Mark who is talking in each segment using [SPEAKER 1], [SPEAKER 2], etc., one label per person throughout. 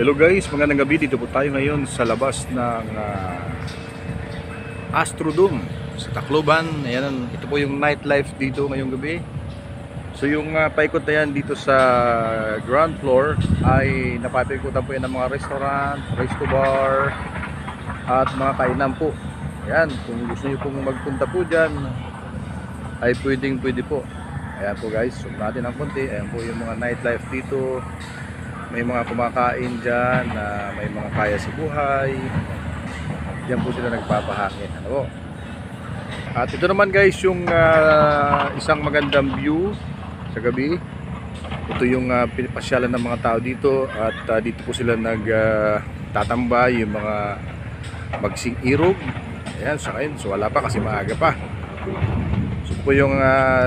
[SPEAKER 1] Hello guys, magandang gabi. Dito po tayo ngayon sa labas ng Astrodome sa Tacloban. Ayan, ito po yung nightlife dito ngayong gabi. So yung paikot na yan dito sa ground floor ay napapaikutan po yan ng mga restaurant, resto bar at mga kainan po. Ayan, kung gusto nyo pong magpunta po dyan ay pwede po. Ayan po guys, zoom natin ng konti. Ayan po yung mga nightlife dito. May mga kumakain dyan na may mga kaya sa buhay. Diyan po sila nagpapahangin. Ano? At ito naman guys yung isang magandang view sa gabi. Ito yung pinapasyalan ng mga tao dito. At dito po sila nagtatambay, yung mga magsing irog. Ayan, sa ngayon. So wala pa kasi maaga pa. So ito po yung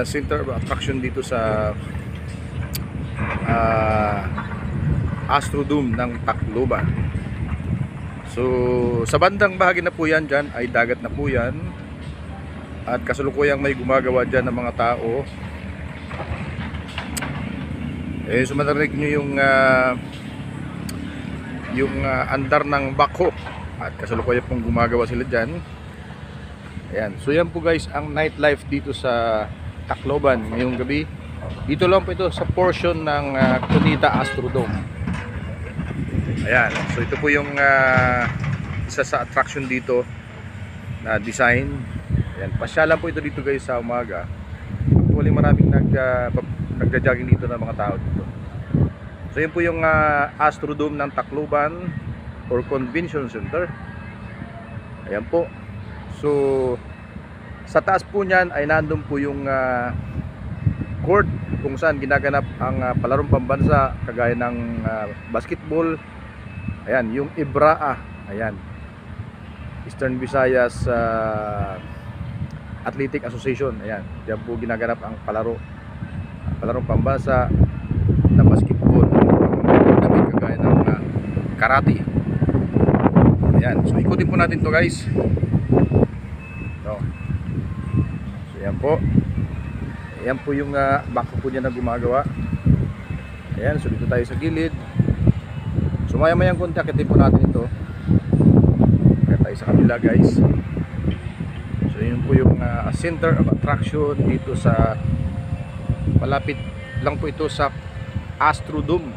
[SPEAKER 1] center of attraction dito sa Astrodome ng Tacloban. So sa bandang bahagi na po yan dyan ay dagat na po yan. At kasalukuyang may gumagawa dyan ng mga tao. So matarinig nyo yung andar ng backhoe. At kasalukuyang pong gumagawa sila dyan. Ayan. So yan po guys ang nightlife dito sa Tacloban ngayong gabi. Dito lang po ito sa portion ng Cunita Astrodome. Ayan, so ito po yung isa sa attraction dito na design. Ayan, pasyalan po ito dito guys sa umaga. Actually maraming nagja-jogging dito ng mga tao dito. So yun po yung Astrodome ng Tacloban or Convention Center. Ayan po. So sa taas po niyan ay nandun po yung court kung saan ginaganap ang palarong pambansa kagaya ng basketball. Ayan, yung IBRAA, ayan, Eastern Visayas Athletic Association. Ayan, diyan po ginaganap ang palarong pambansa na basketball. Damit kagaya ng karate. Ayan, so ikutin po natin to guys. So yan po. Ayan po yung backhoe po niya na gumagawa. Ayan, so dito tayo sa gilid. So maya-mayang konti akitin po natin ito. Kaya tayo sa kabila guys. So yun po yung center of attraction dito sa malapit lang po ito sa Astrodome.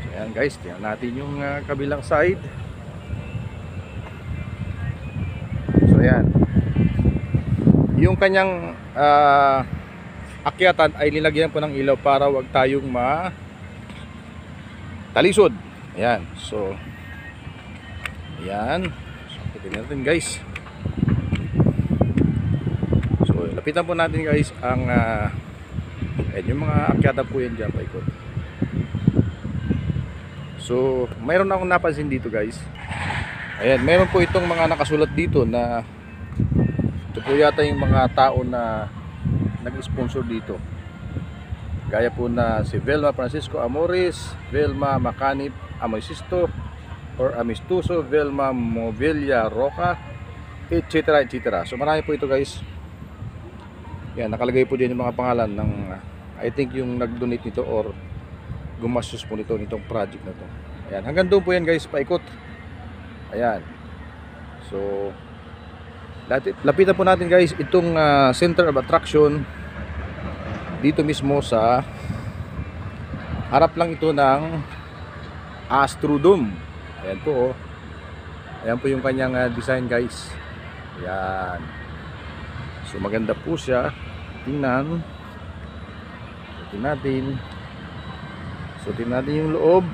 [SPEAKER 1] So ayan guys, tingnan natin yung kabilang side. So ayan. Yung kanyang akyatan ay nilagyan po ng ilaw para wag tayong talisod. Ayan. So ayan. So tingnan natin guys. So lapitan po natin guys ang yung mga akyatan po yan dyan paikot. So mayroon akong napansin dito guys. Ayan, mayroon po itong mga nakasulat dito na ito po yata yung mga tao na nag-sponsor dito. Gaya po na si Velma Francisco Amores, Velma Macanip Amoysisto or Amistuso, Velma Movilla Roca, etc. etc. So marami po ito guys. Yan, nakalagay po dyan yung mga pangalan ng I think yung nag-donate nito or gumastos po nitong project na to. Ayan, hanggang doon po yan guys, paikot. Ayan. So lapitan po natin guys itong center of attraction dito mismo sa harap lang ito ng Astrodome. Ayan po oh. Ayan po yung kanyang design guys. Ayan. So maganda po siya. Tingnan. So tingnan natin yung loob.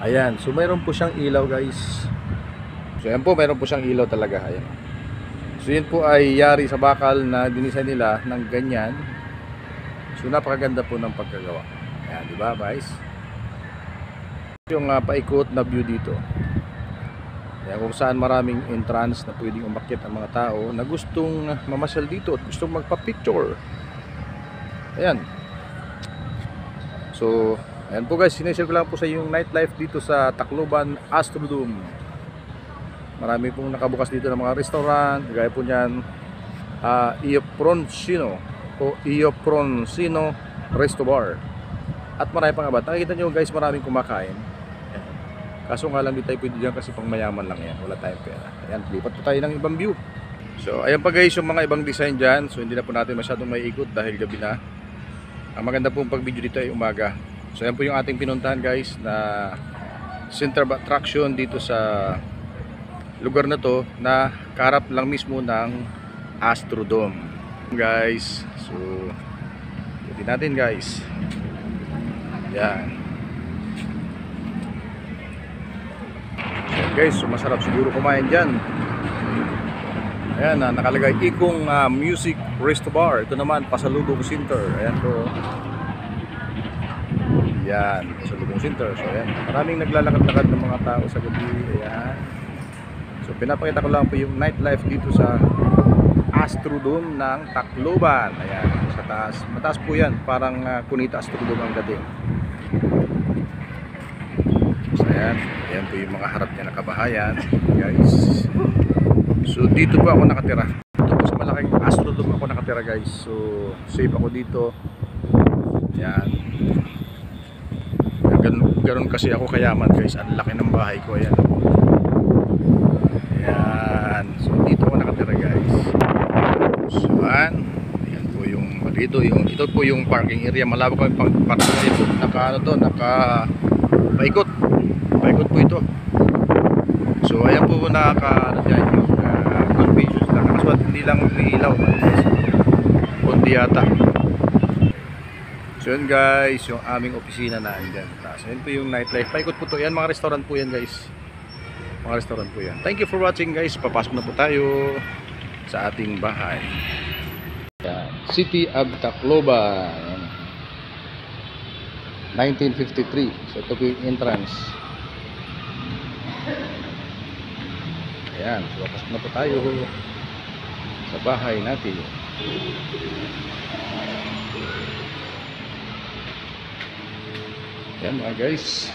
[SPEAKER 1] Ayan. So mayroon po siyang ilaw guys. So yan po, mayroon po siyang ilaw talaga. Ayan. So yun po ay yari sa bakal na dinisign nila ng ganyan. So napakaganda po ng pagkagawa. Ayan, di ba guys? Yung paikot na view dito. Ayan, kung saan maraming entrance na pwedeng umakyat ang mga tao na gustong mamasyal dito at gustong magpa-picture. Ayan. So, ayan po guys, sinishare ko lang po sa yung nightlife dito sa Tacloban Astrodome. Marami pong nakabukas dito ng mga restaurant. Gaya po niyan Io Proncino o Io Proncino Resto Bar. At marami pang abat. Nakikita nyo guys, maraming kumakain. Ayan. Kaso nga lang di tayo pwede dyan kasi pang mayaman lang yan. Wala tayong pera. Ayan, lipat po tayo ng ibang view. So ayan pa guys yung mga ibang design dyan. So hindi na po natin masyadong maiikot dahil gabi na. Ang maganda pong pag-video dito ay umaga. So ayan po yung ating pinuntahan guys na center of attraction dito sa lugar na to na kaharap lang mismo ng Astrodome guys. So ikutin natin guys. Yan. So guys, so masarap siguro kumain dyan. Ayan, nakalagay Ikong Music Resto Bar. Ito naman, Pasalubong Center. Ayan po. Yan, Pasalubong Center. So ayan, maraming naglalakad-lakad ng mga tao sa gabi. Ayan. So pinapakita ko lang po yung nightlife dito sa Astrodome ng Tacloban. Ayan, sa taas. Mataas po yan, parang Cunita Astrodome ang dating. So ayan, ayan po yung mga harap niya na kabahayan guys. So dito po ako nakatira. Dito po sa malaking Astrodome ako nakatira guys. So safe ako dito. Ayan. Ganun kasi ako kayaman guys. Ang laki ng bahay ko. Ayan. Ayan. So dito ako nakatira guys. So ayan po yung ito po yung parking area. Malawak kami pang parking area po. Paikot po ito. So ayan po dyan yung convenience lang. Kaso hindi lang umiilaw kundi yata. So yun guys, yung aming opisina na andyan. So yun po yung nightlife. Paikot po to. Yan mga restaurant po yan guys. Mga restaurant po yan. Thank you for watching guys. Papasok na po tayo sa ating bahay. Yan. City of Tacloban. 1953. So ito po yung entrance. Ayan. So papasok na po tayo sa bahay natin. Yan mga guys.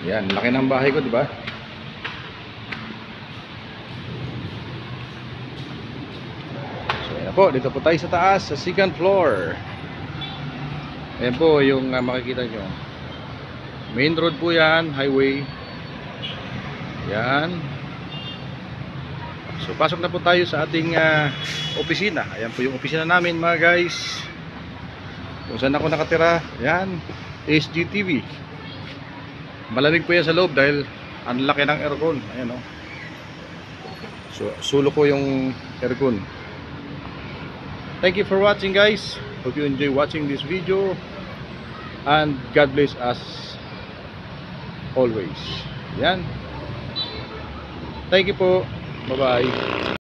[SPEAKER 1] Yan, laki ng bahay ko, di ba? So yan po, dito po tayo sa taas, sa second floor. Ayan po yung makikita nyo. Main road po yan, highway. Yan. So pasok na po tayo sa ating opisina. Ayan po yung opisina namin mga guys. Kung saan ako nakatira, yan, HGTV. Malamig po yan sa loob dahil ang laki ng aircon. Ayan o. So, sulo ko yung aircon. Thank you for watching guys. Hope you enjoy watching this video. And God bless us always. Yan. Thank you po. Bye-bye.